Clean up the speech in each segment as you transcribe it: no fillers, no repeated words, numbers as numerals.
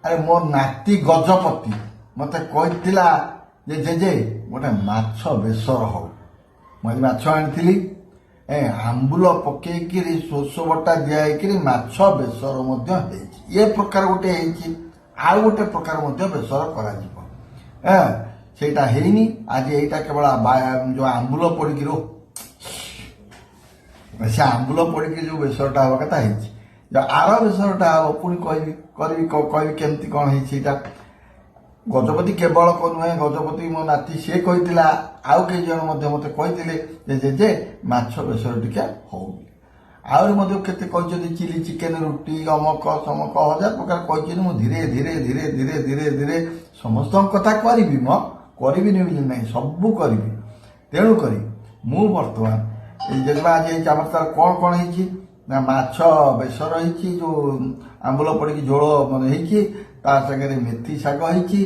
ଆରେ ମୋ ନାତି ଗଜପତି ମତେ କହିଥିଲା ଯେ ଜେଜେ ଗୋଟେ ମାଛ ବେସର ହଉ। ମୁଁ ଆଜି ମାଛ ଆଣିଥିଲି, ଆମ୍ବୁଲ ପକେଇକିରି ସୋରିଷ ବଟା ଦିଆହେଇକିରି ମାଛ ବେସର ମଧ୍ୟ ହେଇଛି। ଏ ପ୍ରକାର ଗୋଟେ ହେଇଛି, ଆଉ ଗୋଟେ ପ୍ରକାର ମଧ୍ୟ ବେସର କରାଯିବ। ସେଇଟା ହେଇନି। ଆଜି ଏଇଟା କେବଳ ଯୋଉ ଆମ୍ବୁଲ ପଡିକି ସେ ଆମ୍ବୁଲ ପଡିକି ଯୋଉ ବେସରଟା ହବା କଥା ହେଇଛି। ଆର ବେସରଟା ହବ ପୁଣି କହିବି କେମିତି କ'ଣ ହେଇଛି ଏଇଟା। ଗଜପତି କେବଳ ନୁହେଁ, ଗଜପତି ମୋ ନାତି ସିଏ କହିଥିଲା, ଆଉ କେହି ଜଣ ମଧ୍ୟ ମତେ କହିଥିଲେ ଯେ ଜେଜେ ମାଛ ବେସର ଟିକେ ହଉନି। ଆହୁରି ମଧ୍ୟ କେତେ କହିଛନ୍ତି ଚିଲି ଚିକେନ, ରୁଟି, ଅମକ ସମକ ହଜାର ପ୍ରକାର କହିଛନ୍ତି। ମୁଁ ଧୀରେ ଧୀରେ ଧୀରେ ଧୀରେ ଧୀରେ ଧୀରେ ସମସ୍ତଙ୍କ କଥା କରିବିନି ବୋଲି ନାହିଁ, ସବୁ କରିବି। ତେଣୁକରି ମୁଁ ବର୍ତ୍ତମାନ ଏଇ ଜେଜେମା ଆଜି ହେଇଛି ଆମର ତାର କ'ଣ ହେଇଛି ନା ମାଛ ବେସର ହେଇଛି, ଯୋଉ ଆମ୍ବୁଲ ପଡିକି ଝୋଳ ହେଇଛି, ତା ସାଙ୍ଗରେ ମେଥି ଶାଗ ହେଇଛି,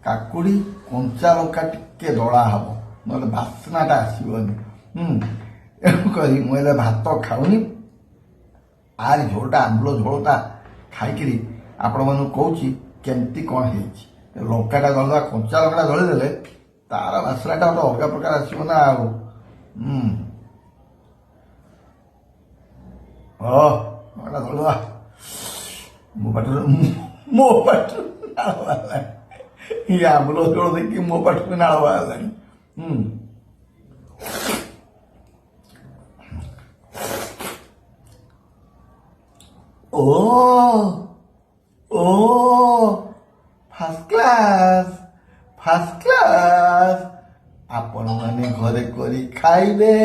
କାକୁଡି, କଞ୍ଚା ଲଙ୍କା ଟିକେ ଦଳା ହବ, ନହେଲେ ବାସ୍ନାଟା ଆସିବନି। ତେଣୁକରି ମୁଁ ହେଲେ ଭାତ ଖାଉନି, ଆରି ଝୋଳଟା ଆମ୍ବୁଲ ଝୋଳଟା ଖାଇକିରି ଆପଣମାନଙ୍କୁ କହୁଛି କେମିତି କ'ଣ ହେଇଛି। ଲଙ୍କାଟା ଦଳିଦେବା, କଞ୍ଚା ଲଙ୍କାଟା ଦଳିଦେଲେ ତାର ବାସ୍ନାଟା ଗୋଟେ ଅଲଗା ପ୍ରକାର ଆସିବ ନା ଆଉ। ଲଙ୍କାଟା ଦଳିଦେବା। ମୋ ପାଟିରୁ ନାଳ ବାହାରିଲାଣି। ଇଏ ଆମ୍ବୁଲ ଝୋଳ ଦେଇକି ମୋ ପାଟିରୁ ନାଳ ବାହାରିଲାଣି। ଓ ଫାର୍ଷ୍ଟ କ୍ଲାସ୍। ଆପଣମାନେ ଘରେ କରି ଖାଇବେ,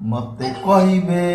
ମତେ କହିବେ।